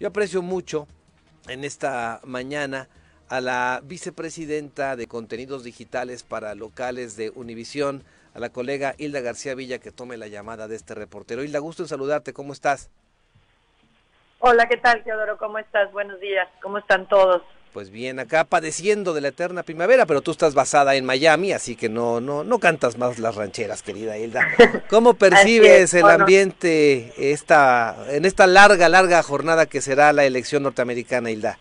Yo aprecio mucho en esta mañana a la vicepresidenta de contenidos digitales para locales de Univisión, a la colega Hilda García Villa, que tome la llamada de este reportero. Hilda, gusto en saludarte, ¿cómo estás? Hola, ¿qué tal, Teodoro? ¿Cómo estás? Buenos días, ¿cómo están todos? Pues bien, acá padeciendo de la eterna primavera, pero tú estás basada en Miami, así que no cantas más las rancheras, querida Hilda. ¿Cómo Así es, percibes el bueno, ambiente en esta larga jornada que será la elección norteamericana, Hilda?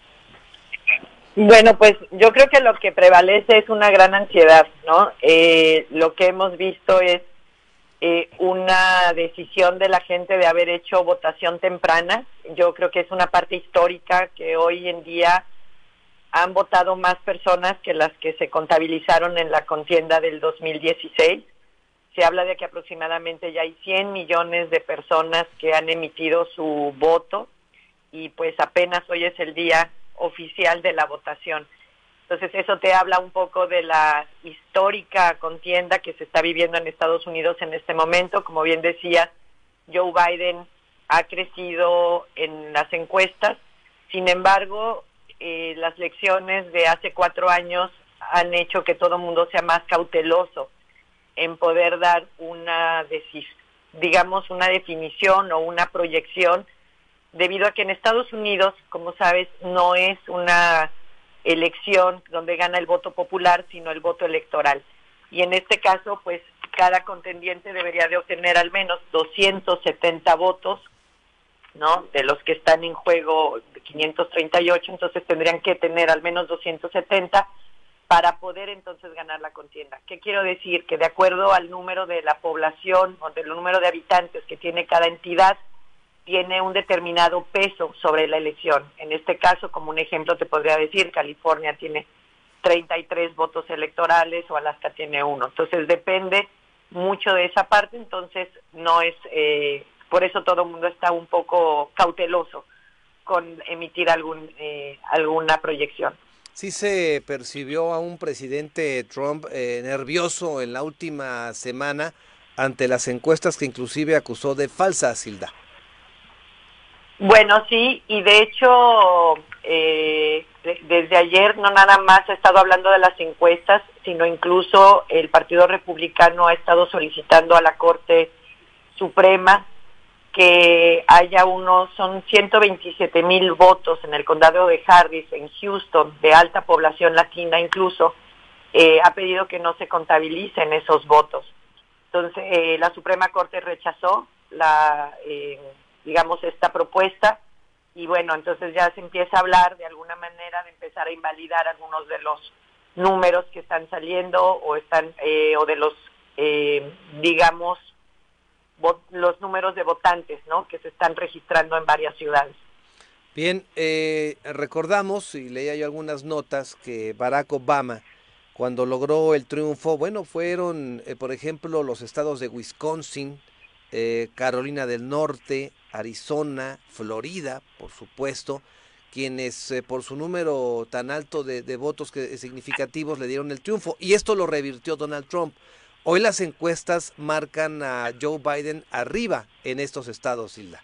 bueno, pues yo creo que lo que prevalece es una gran ansiedad, ¿no? Lo que hemos visto es una decisión de la gente de haber hecho votación temprana. Yo creo que es una parte histórica que hoy en día han votado más personas que las que se contabilizaron en la contienda del 2016. Se habla de que aproximadamente ya hay 100 millones de personas que han emitido su voto y pues apenas hoy es el día oficial de la votación. Entonces eso te habla un poco de la histórica contienda que se está viviendo en Estados Unidos en este momento. Como bien decías, Joe Biden ha crecido en las encuestas. Sin embargo, las lecciones de hace 4 años han hecho que todo el mundo sea más cauteloso en poder dar una definición o una proyección, debido a que en Estados Unidos, como sabes, no es una elección donde gana el voto popular, sino el voto electoral. Y en este caso, pues, cada contendiente debería de obtener al menos 270 votos, ¿no? De los que están en juego 538, entonces tendrían que tener al menos 270 para poder entonces ganar la contienda. ¿Qué quiero decir? Que de acuerdo al número de la población o del número de habitantes que tiene cada entidad, tiene un determinado peso sobre la elección. En este caso, como un ejemplo, te podría decir, California tiene 33 votos electorales o Alaska tiene 1. Entonces depende mucho de esa parte, entonces no es, por eso todo el mundo está un poco cauteloso con emitir alguna proyección. Sí se percibió a un presidente Trump nervioso en la última semana ante las encuestas que inclusive acusó de falsas, Hilda. Bueno, sí, y de hecho, desde ayer no nada más ha estado hablando de las encuestas, sino incluso el Partido Republicano ha estado solicitando a la Corte Suprema que haya son 127,000 votos en el condado de Harris, en Houston, de alta población latina incluso, ha pedido que no se contabilicen esos votos. Entonces, la Suprema Corte rechazó esta propuesta, y bueno, entonces ya se empieza a hablar de alguna manera de empezar a invalidar algunos de los números que están saliendo o de los, los números de votantes, ¿no?, que se están registrando en varias ciudades. Bien, recordamos, y leía yo algunas notas, que Barack Obama, cuando logró el triunfo, bueno, fueron, por ejemplo, los estados de Wisconsin, Carolina del Norte, Arizona, Florida, por supuesto, quienes por su número tan alto de votos significativos le dieron el triunfo, y esto lo revirtió Donald Trump. Hoy las encuestas marcan a Joe Biden arriba en estos estados, Hilda.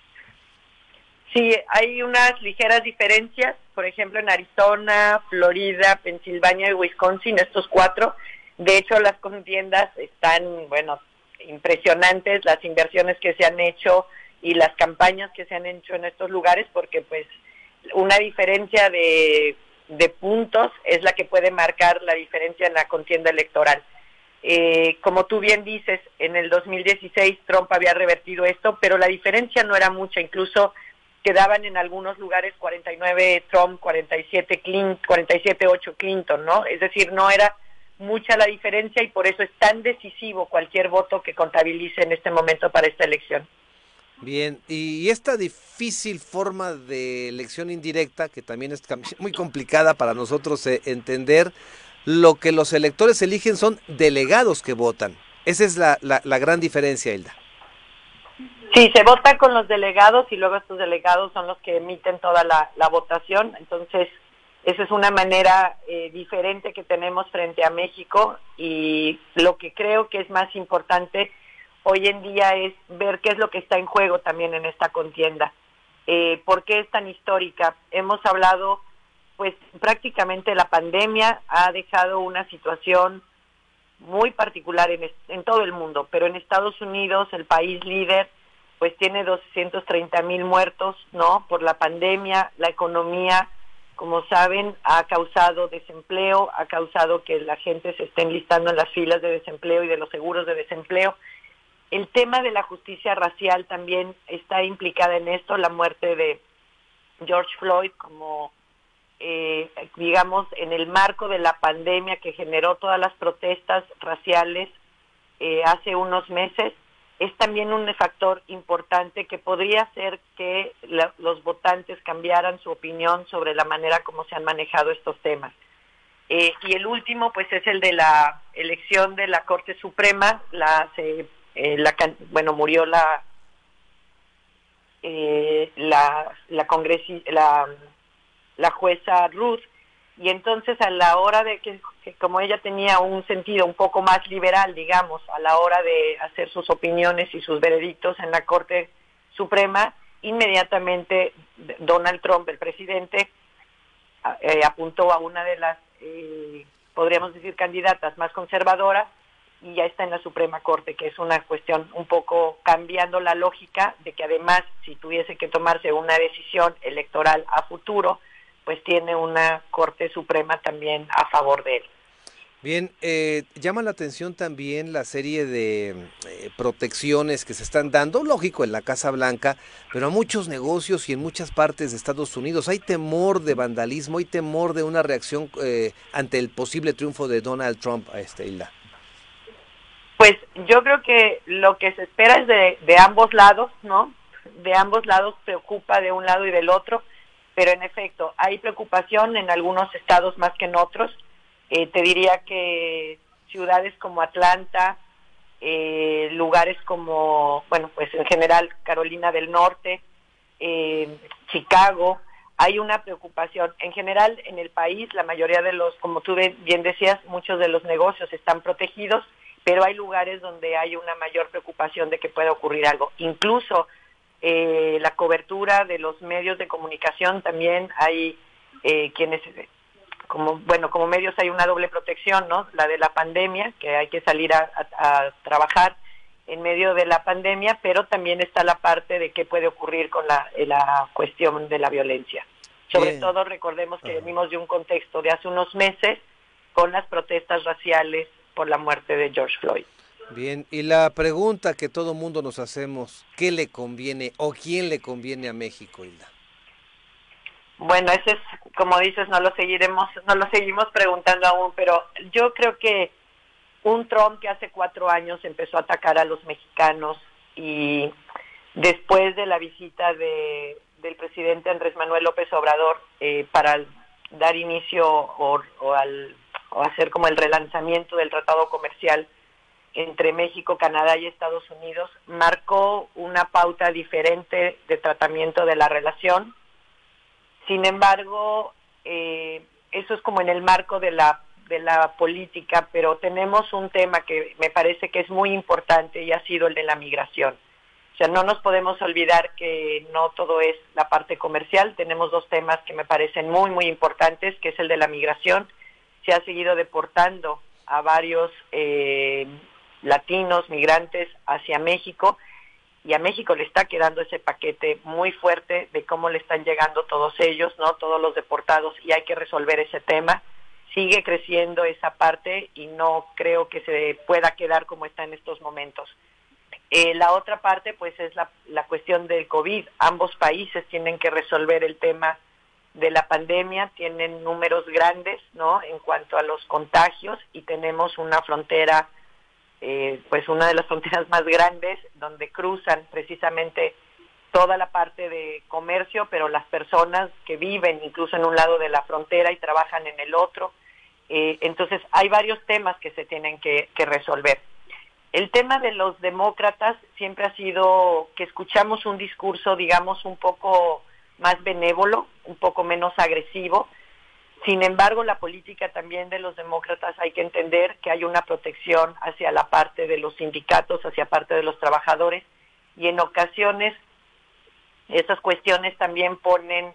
Sí, hay unas ligeras diferencias, por ejemplo en Arizona, Florida, Pensilvania y Wisconsin, estos 4. De hecho, las contiendas están, bueno, impresionantes, las inversiones que se han hecho y las campañas que se han hecho en estos lugares, porque pues una diferencia de puntos es la que puede marcar la diferencia en la contienda electoral. Como tú bien dices, en el 2016 Trump había revertido esto, pero la diferencia no era mucha, incluso quedaban en algunos lugares 49 Trump, 47-8 Clinton, ¿no? Es decir, no era mucha la diferencia, y por eso es tan decisivo cualquier voto que contabilice en este momento para esta elección. Bien, y esta difícil forma de elección indirecta, que también es muy complicada para nosotros entender, lo que los electores eligen son delegados que votan. Esa es la gran diferencia, Hilda. Sí, se vota con los delegados y luego estos delegados son los que emiten toda la votación. Entonces, esa es una manera diferente que tenemos frente a México, y lo que creo que es más importante hoy en día es ver qué es lo que está en juego también en esta contienda. ¿Por qué es tan histórica? Hemos hablado, pues prácticamente la pandemia ha dejado una situación muy particular en todo el mundo, pero en Estados Unidos, el país líder, pues tiene 230,000 muertos, ¿no? Por la pandemia, la economía, como saben, ha causado desempleo, ha causado que la gente se esté enlistando en las filas de desempleo y de los seguros de desempleo. El tema de la justicia racial también está implicada en esto, la muerte de George Floyd, como digamos, en el marco de la pandemia que generó todas las protestas raciales hace unos meses, es también un factor importante que podría hacer que los votantes cambiaran su opinión sobre la manera como se han manejado estos temas. Y el último, pues, es el de la elección de la Corte Suprema. Murió la jueza Ruth, y entonces a la hora de que como ella tenía un sentido un poco más liberal, digamos, a la hora de hacer sus opiniones y sus veredictos en la Corte Suprema, inmediatamente Donald Trump, el presidente, apuntó a una de las, podríamos decir, candidatas más conservadoras, y ya está en la Suprema Corte, que es una cuestión un poco cambiando la lógica de que además, si tuviese que tomarse una decisión electoral a futuro, pues tiene una Corte Suprema también a favor de él. Bien, llama la atención también la serie de protecciones que se están dando, lógico, en la Casa Blanca, pero a muchos negocios y en muchas partes de Estados Unidos. Hay temor de vandalismo, hay temor de una reacción ante el posible triunfo de Donald Trump, Hilda. Pues yo creo que lo que se espera es de ambos lados, ¿no? De ambos lados preocupa de un lado y del otro, pero en efecto hay preocupación en algunos estados más que en otros. Te diría que ciudades como Atlanta, lugares como, bueno, pues en general Carolina del Norte, Chicago, hay una preocupación. En general en el país, la mayoría de los, como tú bien decías, muchos de los negocios están protegidos, pero hay lugares donde hay una mayor preocupación de que pueda ocurrir algo. Incluso la cobertura de los medios de comunicación, también hay quienes, como medios hay una doble protección, ¿no? La de la pandemia, que hay que salir a trabajar en medio de la pandemia, pero también está la parte de qué puede ocurrir con la cuestión de la violencia. Sobre todo recordemos que venimos de un contexto de hace unos meses con las protestas raciales por la muerte de George Floyd. Bien, y la pregunta que todo mundo nos hacemos, ¿qué le conviene o quién le conviene a México, Hilda? Bueno, ese es, como dices, no lo seguimos preguntando aún, pero yo creo que un Trump que hace 4 años empezó a atacar a los mexicanos, y después de la visita del presidente Andrés Manuel López Obrador para dar inicio o hacer como el relanzamiento del tratado comercial entre México, Canadá y Estados Unidos, marcó una pauta diferente de tratamiento de la relación. Sin embargo, eso es como en el marco de la política, pero tenemos un tema que me parece que es muy importante y ha sido el de la migración. O sea, no nos podemos olvidar que no todo es la parte comercial. Tenemos 2 temas que me parecen muy, muy importantes, que es el de la migración. Se ha seguido deportando a varios latinos, migrantes hacia México, y a México le está quedando ese paquete muy fuerte de cómo le están llegando todos ellos, ¿no? Todos los deportados, y hay que resolver ese tema. Sigue creciendo esa parte y no creo que se pueda quedar como está en estos momentos. La otra parte, pues, es la cuestión del COVID. Ambos países tienen que resolver el tema de la pandemia, tienen números grandes, ¿no?, en cuanto a los contagios, y tenemos una frontera, pues una de las fronteras más grandes, donde cruzan precisamente toda la parte de comercio, pero las personas que viven incluso en un lado de la frontera y trabajan en el otro. Entonces hay varios temas que se tienen que resolver. El tema de los demócratas siempre ha sido que escuchamos un discurso, digamos, un poco más benévolo, un poco menos agresivo. Sin embargo, la política también de los demócratas hay que entender que hay una protección hacia la parte de los sindicatos, hacia la parte de los trabajadores, y en ocasiones Estas cuestiones también ponen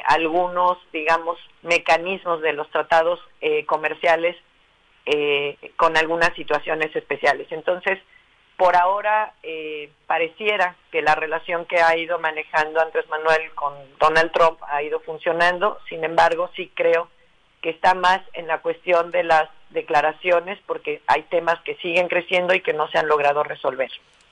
algunos, digamos, mecanismos de los tratados comerciales con algunas situaciones especiales. Entonces, por ahora pareciera que la relación que ha ido manejando Andrés Manuel con Donald Trump ha ido funcionando. Sin embargo, sí creo que está más en la cuestión de las declaraciones, porque hay temas que siguen creciendo y que no se han logrado resolver.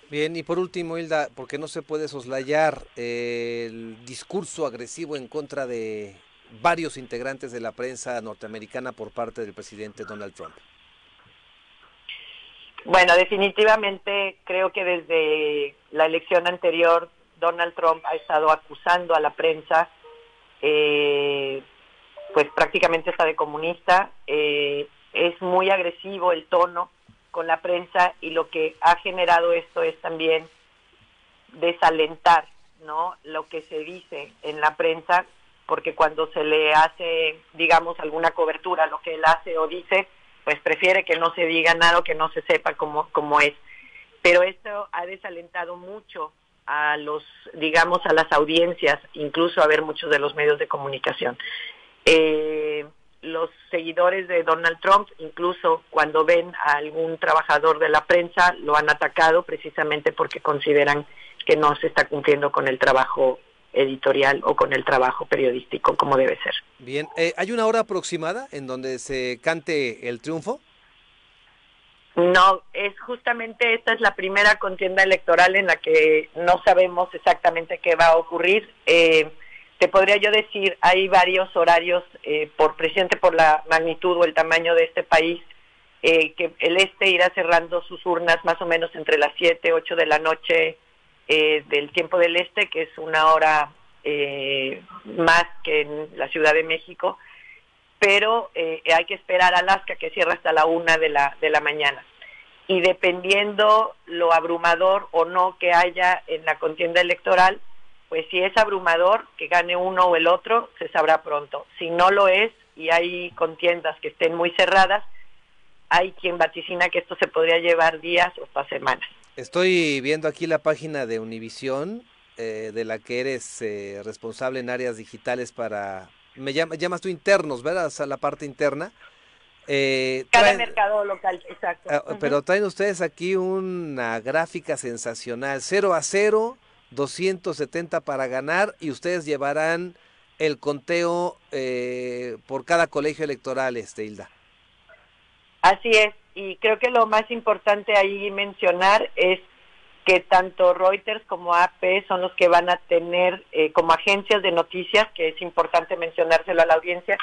Bien, y por último, Hilda, porque no se puede soslayar el discurso agresivo en contra de varios integrantes de la prensa norteamericana por parte del presidente Donald Trump. Bueno, definitivamente creo que desde la elección anterior Donald Trump ha estado acusando a la prensa, pues prácticamente está de comunista. Es muy agresivo el tono con la prensa y lo que ha generado esto es también desalentar, ¿no?, lo que se dice en la prensa, porque cuando se le hace, digamos, alguna cobertura, lo que él hace o dice, pues prefiere que no se diga nada o que no se sepa cómo es. Pero esto ha desalentado mucho a los, digamos, a las audiencias, incluso a ver muchos de los medios de comunicación. Los seguidores de Donald Trump, incluso cuando ven a algún trabajador de la prensa, lo han atacado precisamente porque consideran que no se está cumpliendo con el trabajo editorial o con el trabajo periodístico como debe ser. Bien, ¿hay una hora aproximada en donde se cante el triunfo? No, es justamente esta es la primera contienda electoral en la que no sabemos exactamente qué va a ocurrir. Te podría yo decir, hay varios horarios, precisamente por la magnitud o el tamaño de este país, que el irá cerrando sus urnas más o menos entre las 7, 8 de la noche del tiempo del este, que es una hora más que en la Ciudad de México, pero hay que esperar a Alaska, que cierra hasta la 1 de la mañana. Y dependiendo lo abrumador o no que haya en la contienda electoral, pues si es abrumador, que gane uno o el otro, se sabrá pronto. Si no lo es y hay contiendas que estén muy cerradas, hay quien vaticina que esto se podría llevar días o hasta semanas. Estoy viendo aquí la página de Univisión, de la que eres responsable en áreas digitales para, llamas tú internos, ¿verdad? O sea, la parte interna. Cada mercado local, exacto. Pero traen ustedes aquí una gráfica sensacional, 0-0, 270 para ganar, y ustedes llevarán el conteo por cada colegio electoral, Hilda. Así es, y creo que lo más importante ahí mencionar es que tanto Reuters como AP son los que van a tener como agencias de noticias, que es importante mencionárselo a la audiencia.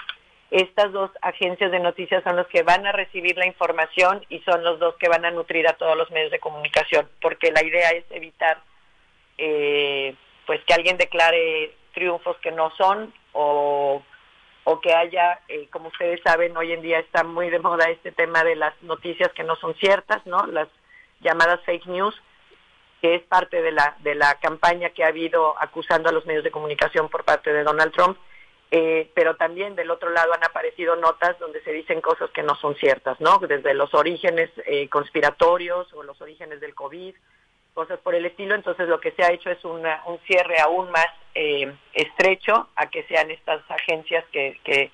Estas dos agencias de noticias son los que van a recibir la información y son los dos que van a nutrir a todos los medios de comunicación, porque la idea es evitar pues que alguien declare triunfos que no son o que haya, como ustedes saben, hoy en día está muy de moda este tema de las noticias que no son ciertas, ¿no?, las llamadas fake news, que es parte de la campaña que ha habido acusando a los medios de comunicación por parte de Donald Trump. Pero también del otro lado han aparecido notas donde se dicen cosas que no son ciertas, ¿no?, desde los orígenes conspiratorios o los orígenes del COVID, cosas por el estilo. Entonces lo que se ha hecho es un cierre aún más estrecho a que sean estas agencias que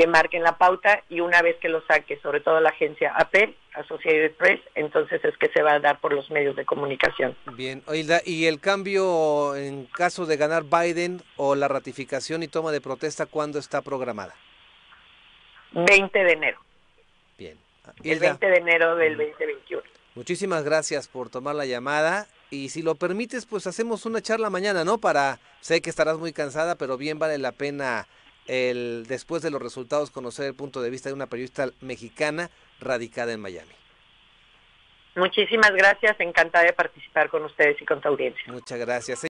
marquen la pauta, y una vez que lo saque, sobre todo la agencia AP, Associated Press, entonces es que se va a dar por los medios de comunicación. Bien, Hilda, ¿y el cambio en caso de ganar Biden o la ratificación y toma de protesta cuándo está programada? 20 de enero. Bien. Hilda, el 20 de enero del 2021. Muchísimas gracias por tomar la llamada, y si lo permites, pues hacemos una charla mañana, ¿no? Sé que estarás muy cansada, pero bien vale la pena después de los resultados conocer el punto de vista de una periodista mexicana radicada en Miami. Muchísimas gracias, encantada de participar con ustedes y con tu audiencia. Muchas gracias.